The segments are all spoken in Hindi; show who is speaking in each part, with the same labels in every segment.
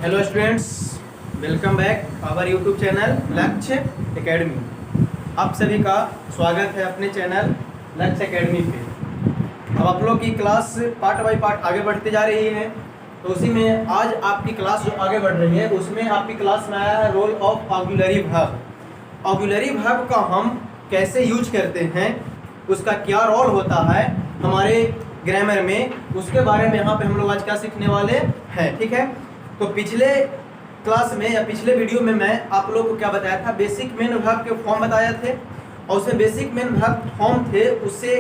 Speaker 1: Hello students, welcome back our YouTube channel Lakshya academy. आप सभी का स्वागत है अपने चैनल लक्ष्य एकेडमी पे। अब आप लोग की क्लास पार्ट बाय पार्ट आगे बढ़ते जा रही है, तो उसी में आज आपकी क्लास जो आगे बढ़ रही है उसमें आपकी क्लास में आया है रोल ऑफ ऑक्युलरी वर्ब। ऑक्युलरी वर्ब का हम कैसे यूज करते हैं, उसका क्या रोल होता है हमारे ग्रामर में, उसके बारे में यहाँ पे हम लोग आज क्या सीखने वाले हैं। ठीक है, तो पिछले क्लास में या पिछले वीडियो में मैं आप लोग को क्या बताया था, बेसिक मेन वर्ब के फॉर्म बताए थे, और उसमें बेसिक मेन वर्ब फॉर्म थे, उससे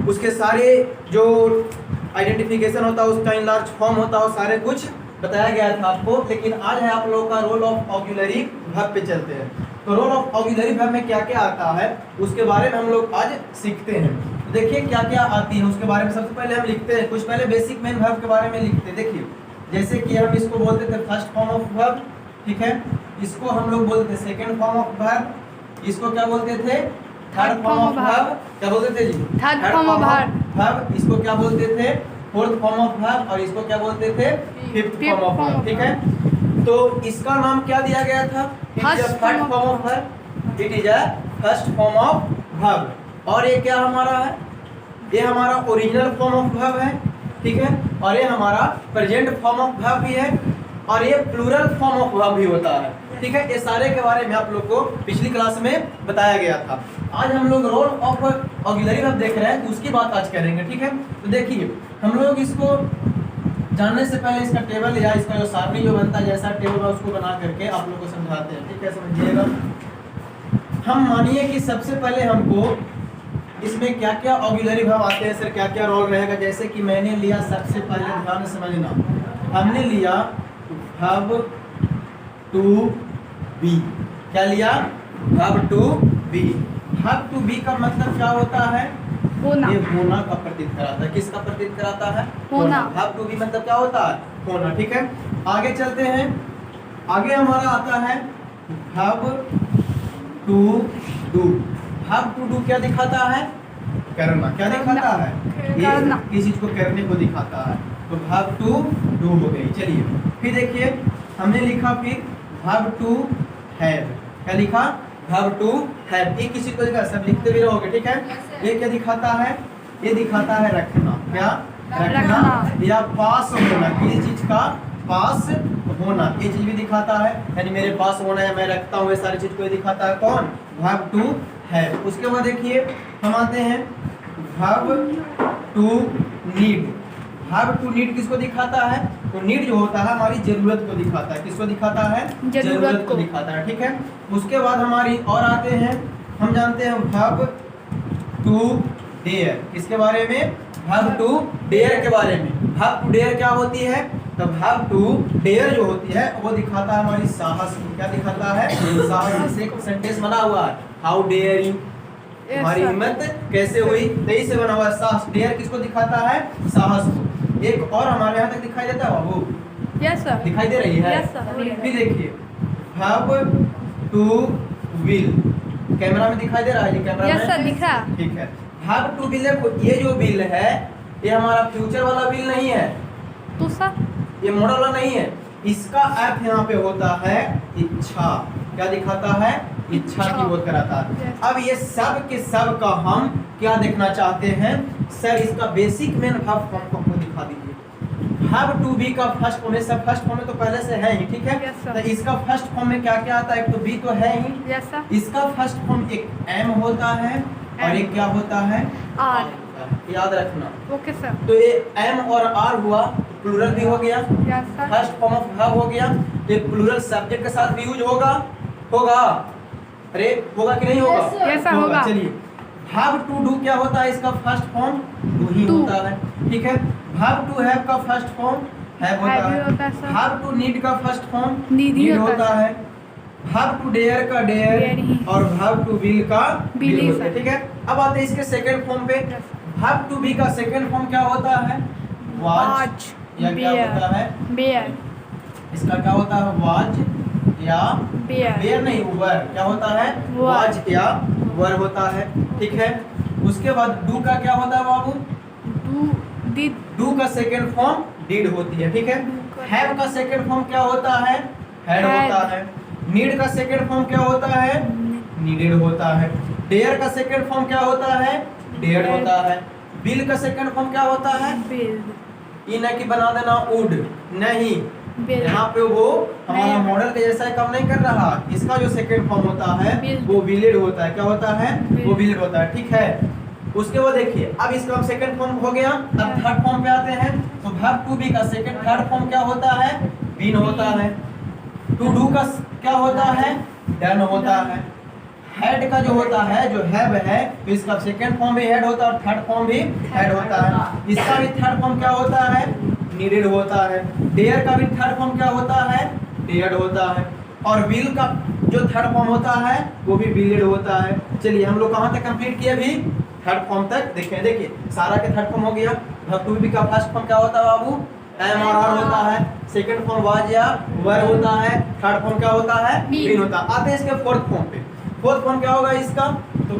Speaker 1: उसके सारे जो आइडेंटिफिकेशन होता है, उसका इनलार्ज फॉर्म होता है, सारे कुछ बताया गया था आपको। लेकिन आज है आप लोगों का रोल ऑफ ऑक्युलरी वर्ब पे चलते हैं। तो रोल ऑफ ऑक्युलरी वर्ब में क्या क्या आता है उसके बारे में हम लोग आज सीखते हैं। तो देखिए क्या क्या आती है उसके बारे में सबसे पहले हम लिखते हैं, कुछ पहले बेसिक मेन वर्ब के बारे में लिखते हैं। देखिए जैसे कि हम इसको बोलते थे फर्स्ट फॉर्म ऑफ वर्ब, ठीक है, इसको हम लोग बोलते थे सेकंड फॉर्म ऑफ वर्ब, इसको क्या बोलते थे थर्ड फॉर्म ऑफ वर्ब, क्या बोलते थे जी
Speaker 2: थर्ड फॉर्म ऑफ
Speaker 1: वर्ब, इसको क्या बोलते थे फोर्थ फॉर्म ऑफ वर्ब, और इसको क्या बोलते थे फिफ्थ फॉर्म ऑफ वर्ब। ठीक है, तो इसका नाम क्या दिया गया था, third form of verb, it is a first form of verb. और ये क्या हमारा है, ये हमारा ओरिजिनल फॉर्म ऑफ वर्ब है, ठीक है, और ये हमारा प्रेजेंट फॉर्म ऑफ वर्ब भी है, और ये प्लूरल फॉर्म ऑफ वर्ब भी होता है। ठीक है, ये सारे के बारे में आप लोग को पिछली क्लास में बताया गया था। आज हम लोग रोल ऑफ ऑक्युलरी वर्ब देख रहे हैं, तो उसकी बात आज करेंगे। ठीक है, तो देखिए हम लोग इसको जानने से पहले इसका टेबल या इसका जो सारणी जो बनता है, जैसा टेबल है उसको बना करके आप लोग को समझाते हैं। ठीक है, समझिएगा। हम मानिए कि सबसे पहले हमको इसमें क्या क्या ऑक्युलरी वर्ब आते हैं सर, क्या क्या रोल रहेगा। जैसे कि मैंने लिया सबसे पहले, ध्यान से समझना, हमने लिया वर्ब टू बी। क्या लिया, verb to be. Verb to be का मतलब क्या होता है,
Speaker 2: होना।
Speaker 1: ये होना का प्रतीक कराता है। किसका प्रतीक कराता है,
Speaker 2: होना।
Speaker 1: वर्ब टू बी मतलब क्या होता है, होना। ठीक है, आगे चलते हैं। आगे हमारा आता है verb to do. Verb to do क्या दिखाता है, करना। क्या दिखाता है, ये किसी चीज को करने को दिखाता है, तो वर्ब टू डू हो गई। चलिए फिर देखिए हमने लिखा फिर वर्ब टू हैव। क्या लिखा, वर्ब टू हैव। ये किसी को दिखा, सब लिखते भी रहोगे। ठीक है, ये क्या दिखाता है, ये दिखाता है रखना। क्या, रखना या पास होना, किसी चीज का पास होना, ये चीज भी दिखाता है, यानी मेरे पास होना है, मैं रखता हूँ, ये सारी चीज को दिखाता है कौन, वर्ब टू है। उसके बाद देखिए हम आते हैं verb to need. Verb to need किसको दिखाता है, तो नीड जो होता है हमारी जरूरत को दिखाता है। किसको दिखाता है, जरूरत को दिखाता है। ठीक है, उसके बाद हमारी और आते हैं, हम जानते हैं वर्ब टू डेयर। किसके बारे में, वर्ब टू डेयर के बारे में। वर्ब टू डेयर क्या होती है, तो वर्ब टू डेयर जो होती है वो दिखाता है हमारी साहस को। क्या दिखाता है, साहस से एक सेंटेंस बना हुआ है, हाउ डेयर यू, हमारी हिम्मत कैसे हुई, तेई से बना हुआ है साहस। डेयर किसको दिखाता है, साहस को। एक और हमारे यहाँ तक दिखाई देता है बाबू,
Speaker 2: यस सर,
Speaker 1: दिखाई दे रही है।
Speaker 2: Yes sir.
Speaker 1: फिर देखिए वर्ब टू विल, कैमरा में दिखाई दे रहा है जी, कैमरा में,
Speaker 2: यस सर दिख रहा।
Speaker 1: ठीक है। वर्ब टू विल, देखो ये जो विल है ये हमारा फ्यूचर वाला विल नहीं है,
Speaker 2: तो सर
Speaker 1: ये मॉडल वाला नहीं है, इसका अर्थ यहाँ पे होता है इच्छा। क्या दिखाता है, इच्छा की ओर कराता है। अब ये सब के सब का हम क्या देखना चाहते हैं सर, इसका बेसिक मेन वर्ब फॉर्म को हमको दिखा दीजिए। वर्ब टू बी का फर्स्ट फॉर्म है, सब फर्स्ट फॉर्म में तो पहले से है ही, ठीक है।
Speaker 2: Yes, sir.
Speaker 1: तो इसका फर्स्ट फॉर्म में क्या क्या आता है, एक तो बी तो है ही,
Speaker 2: यस सर,
Speaker 1: इसका फर्स्ट फॉर्म एक एम होता है और एक क्या होता है,
Speaker 2: आर।
Speaker 1: याद रखना।
Speaker 2: ओके सर,
Speaker 1: तो ये एम और आर हुआ, प्लूरल भी हो गया,
Speaker 2: yes sir,
Speaker 1: first form of verb हो गया। ये प्लूरल सब्जेक्ट के साथ भी यूज होगा, होगा, अरे होगा कि नहीं होगा,
Speaker 2: Yes, sir, होगा।
Speaker 1: चलिए वर्ब टू डू क्या होता है, इसका first form do he
Speaker 2: Do।
Speaker 1: होता है। ठीक है, वर्ब टू हैव का फर्स्ट फॉर्म हैव होता
Speaker 2: Have
Speaker 1: है।
Speaker 2: ही होता है, sir।
Speaker 1: वर्ब टू नीड का फर्स्ट फॉर्म
Speaker 2: Need ही
Speaker 1: नीड
Speaker 2: होता
Speaker 1: होता है। वर्ब टू डेयर का डेयर
Speaker 2: Dare ही।
Speaker 1: और वर्ब टू विल का
Speaker 2: Will
Speaker 1: will
Speaker 2: ही,
Speaker 1: होता है।
Speaker 2: sir।
Speaker 1: ठीक है, अब आते हैं इसके सेकंड फॉर्म पे। वर्ब टू बी का सेकंड फॉर्म क्या होता है, वाज या क्या होता है,
Speaker 2: बेयर,
Speaker 1: इसका क्या होता है, वाज या
Speaker 2: बेयर,
Speaker 1: वेयर नहीं, वर। क्या होता है,
Speaker 2: वर।
Speaker 1: वाज या वर होता है। ठीक है, उसके बाद डू का क्या होता है बाबू,
Speaker 2: डू डिड,
Speaker 1: डू का सेकंड फॉर्म डिड होती है, ठीक है। हैव का सेकंड फॉर्म क्या होता है? हैड होता है। नीड का सेकंड फॉर्म क्या होता है? नीडेड होता है। डेयर का सेकंड फॉर्म क्या होता है? डेयर्ड होता है। बिल का सेकंड फॉर्म क्या होता है?
Speaker 2: बिल्ड।
Speaker 1: ये ना कि बना देना वुड, नहीं, यहाँ पे वो हमारा मॉडल के जैसा काम नहीं कर रहा। इसका जो सेकंड फॉर्म होता है वो विलेड होता है। क्या होता है? वो विलेड होता है, ठीक है। उसके बाद देखिए, अब इसका हम सेकंड फॉर्म हो गया। अब थर्ड फॉर्म पे आते हैं। तो वर्ब टू बी का सेकंड थर्ड फॉर्म क्या होता है? बीन होता है। टू डू का क्या होता है? डन होता है। हेड का जो होता है, जो हैव है, तो इसका सेकंड फॉर्म भी हेड होता है और थर्ड फॉर्म भी हेड होता है। इसका भी थर्ड फॉर्म क्या होता है? नीडेड होता है। डेयर का भी थर्ड फॉर्म क्या होता है? डेयर्ड होता है। और विल का जो थर्ड फॉर्म होता है वो भी विलेड होता है। चलिए हम लोग कहाँ तक कंप्लीट किए? अभी थर्ड फॉर्म तक देखें। देखिए सारा के थर्ड फॉर्म हो गया। वर्ब टू बी का फर्स्ट फॉर्म क्या होता है बाबू? एम और आर होता है। सेकंड फॉर्म वाज या वर होता है। थर्ड फॉर्म क्या होता है? बीन होता है। आते हैं इसके फोर्थ फॉर्म पे। फोर्थ फॉर्म क्या होगा इसका? तो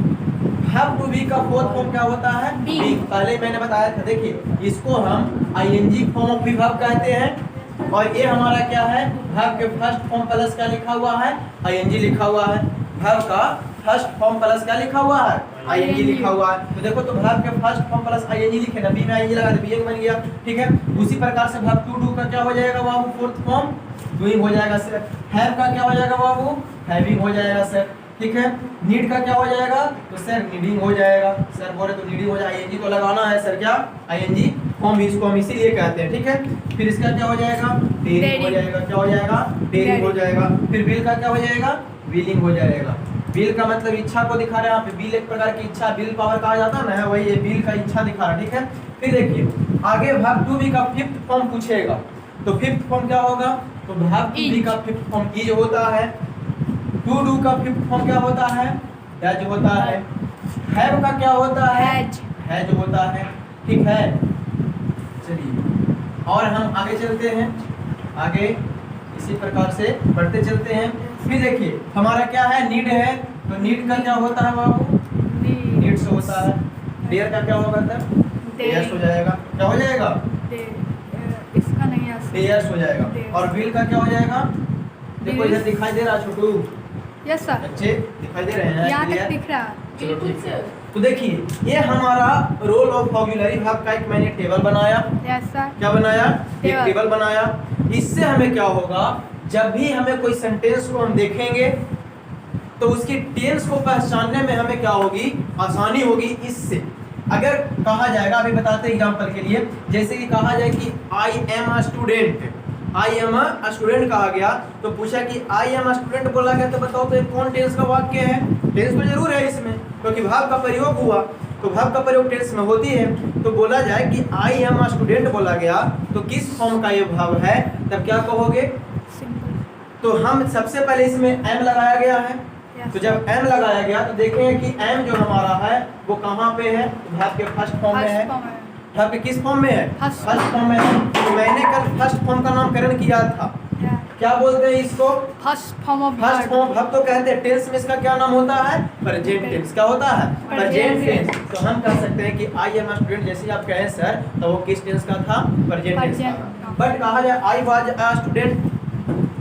Speaker 1: हैव टू बी का फोर्थ फॉर्म क्या होता है? बी। पहले मैंने बताया था, देखिए इसको हम आईएनजी फॉर्म ऑफ वर्ब कहते हैं। और ये हमारा क्या है? वर्ब के फर्स्ट फॉर्म प्लस क्या लिखा हुआ है? आईएनजी लिखा हुआ है। वर्ब का फर्स्ट फॉर्म प्लस क्या लिखा हुआ है? आईएनजी लिखा हुआ है। तो देखो, तो वर्ब के फर्स्ट फॉर्म प्लस आईएनजी लिखे ना, बी में आईएनजी लगा तो बीइंग बन गया, ठीक है। उसी प्रकार से वर्ब टू डू का क्या हो जाएगा बाबू? फोर्थ फॉर्म डूइंग हो जाएगा सर। हैव का क्या हो जाएगा बाबू? हैविंग हो जाएगा सर, ठीक है। नीड का क्या हो जाएगा? तो सर नीडिंग हो जाएगा। सर बोले तो नीडिंग हो जाएगा, आईएनजी तो लगाना है सर, क्या आईएनजी फॉर्म, इसको हम इसीलिए कहते हैं, ठीक है। फिर इसका क्या हो जाएगा? डेयरिंग हो जाएगा। क्या हो जाएगा? डेयरिंग हो जाएगा। फिर विल का क्या हो जाएगा? विलिंग हो जाएगा। विल का मतलब इच्छा को दिखा रहे हैं यहाँ पे। विल एक प्रकार की इच्छा, विल पावर कहा जाता है ना, वही ये विल का इच्छा दिखा रहा है, ठीक है। फिर देखिए आगे वर्ब टू बी का फिफ्थ फॉर्म पूछेगा। तो फिफ्थ फॉर्म क्या होगा? तो वर्ब टू बी का फिफ्थ फॉर्म इज होता है। टू डू का फिफ्थ फॉर्म क्या होता है? डज होता है। हैव का क्या होता है? हैज होता है, ठीक है। चलिए और हम आगे चलते हैं। आगे इसी प्रकार से बढ़ते चलते हैं। फिर देखिए हमारा क्या है? नीड है। तो नीड का क्या होता है बाबू? नीड्स होता है। डेयर का क्या होगा सर? डेयर्स हो जाएगा। क्या हो जाएगा?
Speaker 2: इसका नहीं आ सकता।
Speaker 1: डेयर्स हो जाएगा। और विल का क्या हो जाएगा? देखो इधर दिखाई दे रहा छोटू?
Speaker 2: Yes sir.
Speaker 1: अच्छे दिखाई दे रहे हैं?
Speaker 2: यहाँ तक दिख रहा है।
Speaker 1: चलो ठीक है। तो देखिए ये हमारा रोल ऑफ ऑक्सिलरी वर्ब का एक मैंने टेबल बनाया।
Speaker 2: Yes sir.
Speaker 1: क्या बनाया? एक
Speaker 2: टेबल।
Speaker 1: टेबल बनाया। इससे हमें क्या होगा? जब भी हमें कोई सेंटेंस को हम देखेंगे तो उसकी टेंस को पहचानने में हमें क्या होगी? आसानी होगी। इससे अगर कहा जाएगा, अभी बताते एग्जांपल के लिए, जैसे कि कहा जाए कि I am a student, I am a student कहा गया, तो पूछा कि आई एम अ स्टूडेंट बोला गया, तो बताओ तो ये कौन टेंस का वाक्य है? टेंस तो जरूर है इसमें, क्योंकि वर्ब का प्रयोग हुआ, तो वर्ब का प्रयोग टेंस में होती है। तो बोला जाए कि आई एम अ स्टूडेंट बोला गया, तो किस फॉर्म का ये वर्ब है? तब क्या कहोगे? तो हम सबसे पहले इसमें एम लगाया गया है। तो जब एम लगाया गया तो देखेंगे कि एम जो हमारा है वो कहाँ पे है? वर्ब के फर्स्ट फॉर्म में है। वर्ब के किस फॉर्म में है? फर्स्ट फॉर्म में है। तो मैंने कल फर्स्ट फॉर्म का नामकरण किया था। क्या बोलते हैं इसको?
Speaker 2: First form of
Speaker 1: first form verb तो कहते हैं। टेंस में इसका क्या नाम होता है? Present tense. क्या होता है? Present tense. तो हम कह सकते हैं कि आई एम अ स्टूडेंट, जैसे आप कहें सर, तो वो किस टेंस का था? प्रेजेंट टेंस का था। बट कहा जाए आई वाज अ स्टूडेंट,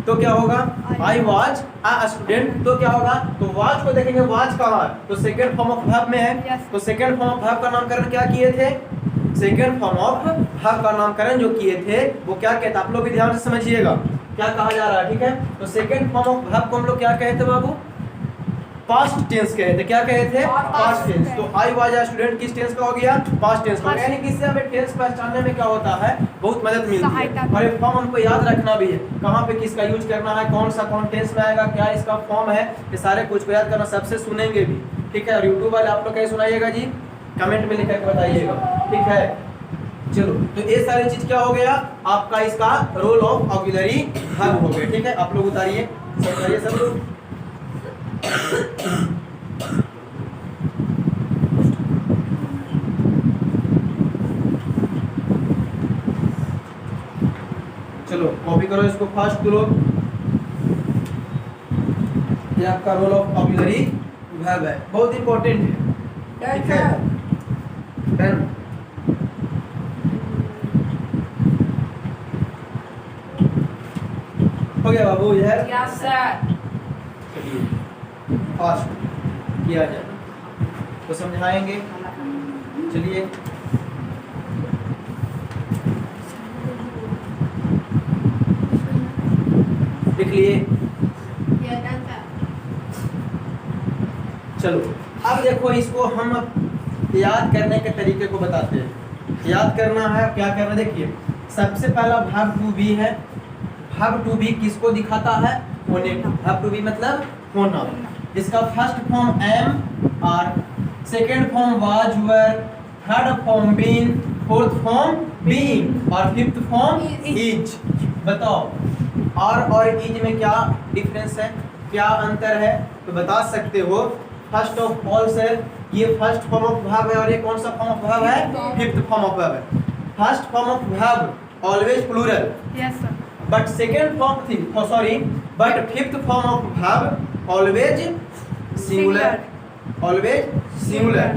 Speaker 1: तो क्या होगा? आई वाज अ स्टूडेंट, तो क्या होगा? तो वाज को देखेंगे, वाज कहाँ है? तो सेकंड फॉर्म ऑफ वर्ब में है। तो सेकंड फॉर्म ऑफ वर्ब का नामकरण क्या किए थे? सेकंड फॉर्म ऑफ वर्ब का नामकरण जो किए थे वो क्या कहते? आप लोग भी ध्यान से समझिएगा क्या कहा जा रहा है, ठीक है। तो सेकंड फॉर्म ऑफ वर्ब को हम लोग क्या कहते बाबू? पास्ट टेंस कहते। क्या कहते? Past tense. तो आई वाज अ स्टूडेंट किस टेंस का हो गया? पास्ट टेंस का। यानी कि इससे हमें टेंस पहचानने में क्या होता है? बहुत मदद मिलती है। और ये फॉर्म हमको याद रखना भी है, कहाँ पे किसका यूज करना है, कौन सा कौन टेंस में आएगा, क्या इसका फॉर्म है, ये सारे कुछ को याद करना। सबसे सुनेंगे भी, ठीक है। और यूट्यूब वाले आप लोग कैसे सुनाइएगा जी? कमेंट में लिख कर बताइएगा, ठीक है। चलो, तो ये सारी चीज क्या हो गया आपका? इसका रोल ऑफ ऑक्सिलरी वर्ब हो गया, ठीक है। आप लोग उतारिए, सब उतारिए सब लोग। चलो कॉपी करो इसको फास्ट करो। ये आपका रोल ऑफ ऑक्सिलरी वर्ब है, बहुत इंपॉर्टेंट है, ठीक है। डन। हो गया बाबू इधर
Speaker 3: Yes, sir.
Speaker 1: चलिए फास्ट किया जाए तो समझाएंगे। चलिए लिख लिए। चलो अब देखो इसको हम याद करने के तरीके को बताते हैं। याद करना है क्या करना, देखिए सबसे पहला भाग टू बी है। भाग टू बी किसको दिखाता है? होने को। भाग टू बी मतलब होना। इसका फर्स्ट फॉर्म एम और second form was were, third form been, fourth form being और फिफ्थ फॉर्म इज। बताओ और इज में क्या डिफरेंस है, क्या अंतर है तो बता सकते हो। फर्स्ट ऑफ ऑल सर ये फर्स्ट फॉर्म ऑफ वर्ब है और ये कौन सा फॉर्म ऑफ वर्ब है? फिफ्थ फॉर्म ऑफ वर्ब है। First form of verb always plural
Speaker 2: Yes, sir.
Speaker 1: but second form but fifth form of verb always singular, always singular.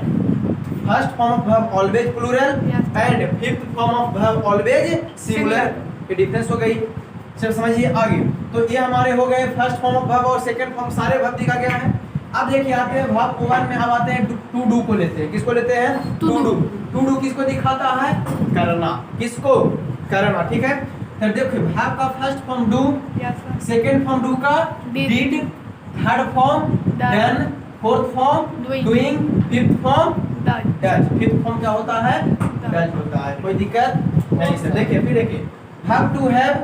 Speaker 1: First form of verb always plural
Speaker 2: Yes.
Speaker 1: and fifth form of verb always singular. ये डिफरेंस हो गई। चल समझिए आगे। तो ये हमारे हो गए फर्स्ट फॉर्म ऑफ वर्ब और सेकंड फॉर्म, सारे वर्ब दिखा गया है। अब देखिए आते हैं वर्ब वन में, हम आते हैं टू डू को लेते हैं। किसको लेते हैं?
Speaker 2: To do.
Speaker 1: टू डू किसको दिखाता है? करना। किसको? करना। ठीक है। तो देखिए वर्ब का first form do,
Speaker 2: Yes, sir.
Speaker 1: Second form do का
Speaker 2: Did.
Speaker 1: Did, third form
Speaker 2: Done.
Speaker 1: Done, fourth form
Speaker 2: Doing.
Speaker 1: Doing, fifth form
Speaker 2: Done.
Speaker 1: Does. Fifth form क्या होता है? डज होता है। कोई दिक्कत नहीं सर। देखिए फिर देखिए हैव टू हैव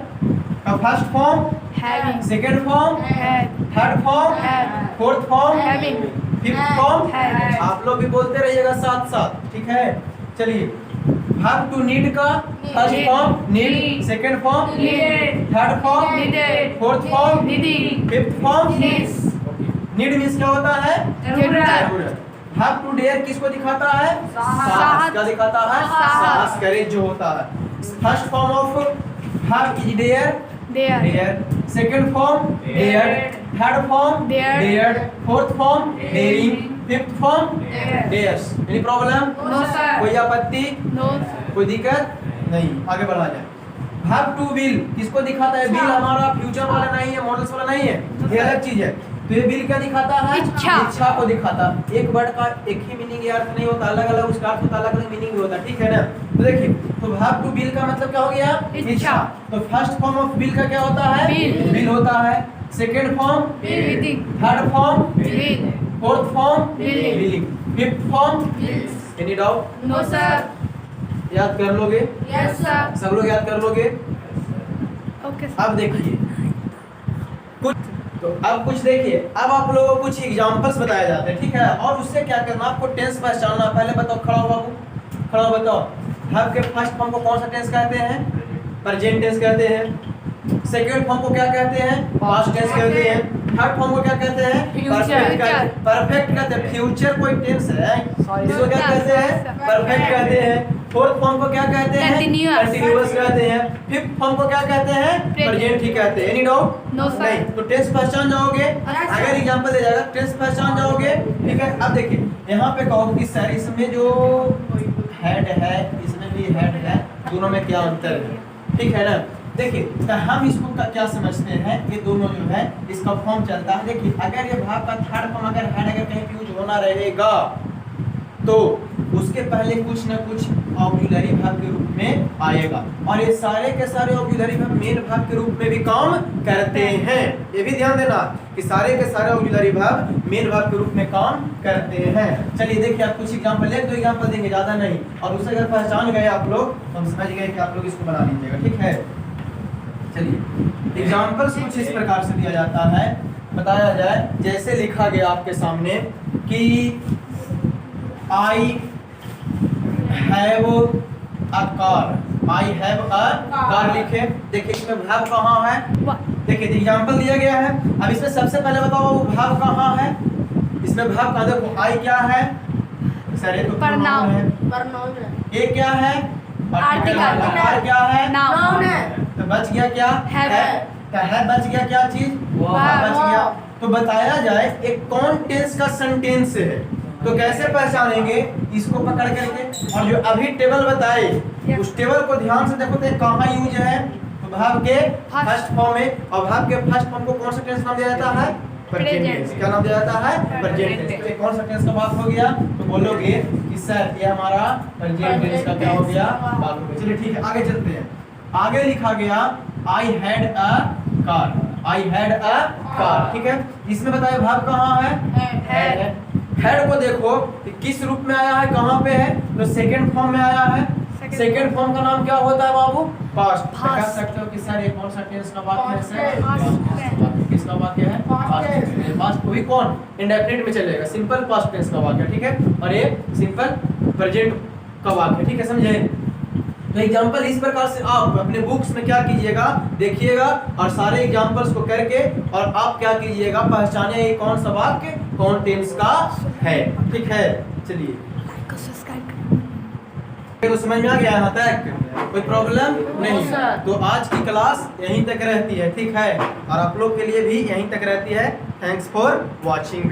Speaker 1: का first form,
Speaker 2: Having.
Speaker 1: Second form,
Speaker 2: Had.
Speaker 1: Third form,
Speaker 2: Had.
Speaker 1: Fourth form,
Speaker 2: Having.
Speaker 1: Fifth form.
Speaker 2: Had.
Speaker 1: आप लोग भी बोलते रहिएगा साथ साथ, ठीक है। चलिए हैव टू नीड का first
Speaker 2: Need.
Speaker 1: Form need,
Speaker 3: Need.
Speaker 1: Second form
Speaker 3: Needed.
Speaker 1: Third form
Speaker 2: Needed.
Speaker 1: Fourth form
Speaker 2: Needing.
Speaker 1: Fifth form.
Speaker 2: Needs.
Speaker 1: Need means क्या होता है?
Speaker 2: जरूरत।
Speaker 1: हैव टू डेयर किसको दिखाता है? साहस। क्या दिखाता है?
Speaker 2: साहस।
Speaker 1: साहस, करेज जो होता है। First form of have is dare,
Speaker 2: There.
Speaker 1: Dare. Second form dare, third form
Speaker 2: Dared.
Speaker 1: Dared, fourth form daring, fifth form
Speaker 3: Dared.
Speaker 1: Dares. Any problem?
Speaker 3: No, sir.
Speaker 1: कोई आपत्ति?
Speaker 2: No, sir.
Speaker 1: कोई दिक्कत नहीं। आगे बढ़ा जाए। हैव टू विल किसको दिखाता है? विल हमारा फ्यूचर वाला नहीं है, मॉडल्स वाला नहीं है, ये अलग चीज है। तो ये विल क्या दिखाता है?
Speaker 2: इच्छा।
Speaker 1: इच्छा को दिखाता है। एक वर्ड का एक ही मीनिंग या अर्थ नहीं होता, अलग अलग उसका अर्थ होता है, अलग अलग मीनिंग भी होता है, ठीक है ना। तो देखिए तो हैव टू विल का मतलब क्या हो गया?
Speaker 2: इच्छा।
Speaker 1: तो फर्स्ट फॉर्म ऑफ विल का क्या होता है?
Speaker 2: Will.
Speaker 1: विल होता है। Second form
Speaker 2: Willing.
Speaker 1: Third form
Speaker 2: Will.
Speaker 1: Fourth form
Speaker 2: Willing.
Speaker 1: Willing, fifth form.
Speaker 2: Wills.
Speaker 1: Any doubt?
Speaker 2: No, sir.
Speaker 1: याद कर लोगे?
Speaker 3: Yes, sir.
Speaker 1: सब लोग याद कर लोगे?
Speaker 2: Okay, sir.
Speaker 1: अब देखिए कुछ, तो अब कुछ देखिए, अब आप लोगों को कुछ एग्जांपल्स बताए जाते हैं, ठीक है। और उससे क्या करना, आपको टेंस पहचानना। पहले बताओ, खड़ा हो बाबू, खड़ा हो बताओ। वर्ब के फर्स्ट फॉर्म को कौन सा टेंस कहते हैं? प्रेजेंट टेंस कहते हैं। सेकंड फॉर्म को क्या कहते हैं? पास्ट टेंस कहते हैं। थर्ड फॉर्म को क्या कहते हैं?
Speaker 2: Future.
Speaker 1: परफेक्ट कहते हैं। फ्यूचर कोई टेंस है, इसको क्या कहते हैं?
Speaker 2: Perfect.
Speaker 1: परफेक्ट कहते हैं। फोर्थ फॉर्म को क्या कहते हैं?
Speaker 2: Continuous.
Speaker 1: कंटीन्यूअस कहते हैं। फिफ्थ फॉर्म को क्या कहते हैं? प्रेजेंट ही कहते हैं। Any doubt?
Speaker 2: No, sir.
Speaker 1: नहीं। तो टेंस पहचान जाओगे,
Speaker 3: Yes, sir.
Speaker 1: अगर एग्जांपल दे जाएगा टेंस पहचान जाओगे, ठीक है। अब देखिए यहाँ पे कहो कि सर इसमें जो हेड है, इसमें भी हेड है, दोनों में क्या अंतर है, ठीक है ना। देखिए तो हम इसको क्या समझते हैं, ये दोनों जो है इसका फॉर्म चलता है। देखिए अगर ये भाग का थर्ड फॉर्म अगर हेड अगर कहीं यूज होना रहेगा तो उसके पहले कुछ न कुछ ऑक्सिलरी वर्ब के रूप में आएगा, और ये सारे के सारे ऑक्सिलरी वर्ब मेन वर्ब के रूप में भी काम करते हैं। ये भी ध्यान देना कि सारे के सारे ऑक्सिलरी वर्ब मेन वर्ब के रूप में काम करते हैं। चलिए देखिए आप कुछ एग्जांपल, एक दो एग्जांपल देंगे, ज्यादा नहीं, और उसे अगर पहचान गए आप लोग तो हम समझ गए कि आप लोग इसको बना लीजिएगा, ठीक है। चलिए एग्जांपल्स कुछ इस प्रकार से दिया जाता है, बताया जाए। जैसे लिखा गया आपके सामने कि I have a car, I have a car लिखे। देखिए इसमें वर्ब कहाँ है? देखिए एग्जांपल दिया गया है। अब इसमें सबसे पहले बताओ वो वर्ब कहाँ है? इसमें वर्ब कहाँ? देखो आई क्या है सर? ये तो
Speaker 2: Pronoun
Speaker 1: है।
Speaker 3: Pronoun है।
Speaker 1: ये क्या है?
Speaker 2: Article।
Speaker 1: कार क्या है?
Speaker 2: Noun।
Speaker 3: Noun है।
Speaker 1: तो बच गया क्या?
Speaker 2: Have।
Speaker 1: तो है बच गया क्या चीज?
Speaker 2: Verb।
Speaker 1: बच गया। तो बताया जाए एक कौन टेंस का सेंटेंस है, तो कैसे पहचानेंगे? इसको पकड़ करके, और जो अभी टेबल बताए
Speaker 2: Yes।
Speaker 1: उस टेबल को ध्यान से देखो तो कहाँ यूज है, तो verb के
Speaker 2: First.
Speaker 1: फर्स्ट फॉर्म में, और verb के फर्स्ट फॉर्म को कौन सा टेंस नाम दिया जाता है? Present tense. क्या नाम दिया जाता है? Present tense. तो ये कौन सा टेंस का बात हो गया? तो बोलोगे कि सर ये हमारा प्रेजेंट टेंस का क्या हो गया? बात हो गया। चलिए ठीक है, आगे चलते हैं। आगे लिखा गया I had a car, I had a car, ठीक है। इसमें बताइए verb कहाँ है?
Speaker 2: Had.
Speaker 1: हेड को देखो कि किस रूप में आया है, कहाँ पे है? तो सेकंड फॉर्म में आया है।
Speaker 2: Second
Speaker 1: सेकंड फॉर्म का नाम क्या होता है बाबू? पास्ट।
Speaker 2: Past.
Speaker 1: कह सकते हो कि सर ये कौन सा टेंस का वाक्य है? Sir
Speaker 2: Past.
Speaker 1: किसका वाक्य है? पास्ट। पास्ट वही कौन? इंडेफिनिट में चलेगा, सिंपल पास्ट टेंस का वाक्य, ठीक है। और ये सिंपल प्रेजेंट का वाक्य, ठीक है, समझे? तो एग्जाम्पल इस प्रकार से आप अपने बुक्स में क्या कीजिएगा, देखिएगा और सारे एग्जाम्पल्स को करके और आप क्या कीजिएगा, पहचाने ये कौन सा वाक्य कौन टेंस का है, ठीक है। चलिए,
Speaker 2: लाइक और सब्सक्राइब करें।
Speaker 1: तो समझ में आ गया यहाँ तक? कोई प्रॉब्लम नहीं?
Speaker 2: सर।
Speaker 1: तो आज की क्लास यहीं तक रहती है, ठीक है, और आप लोग के लिए भी यहीं तक रहती है। Thanks for watching.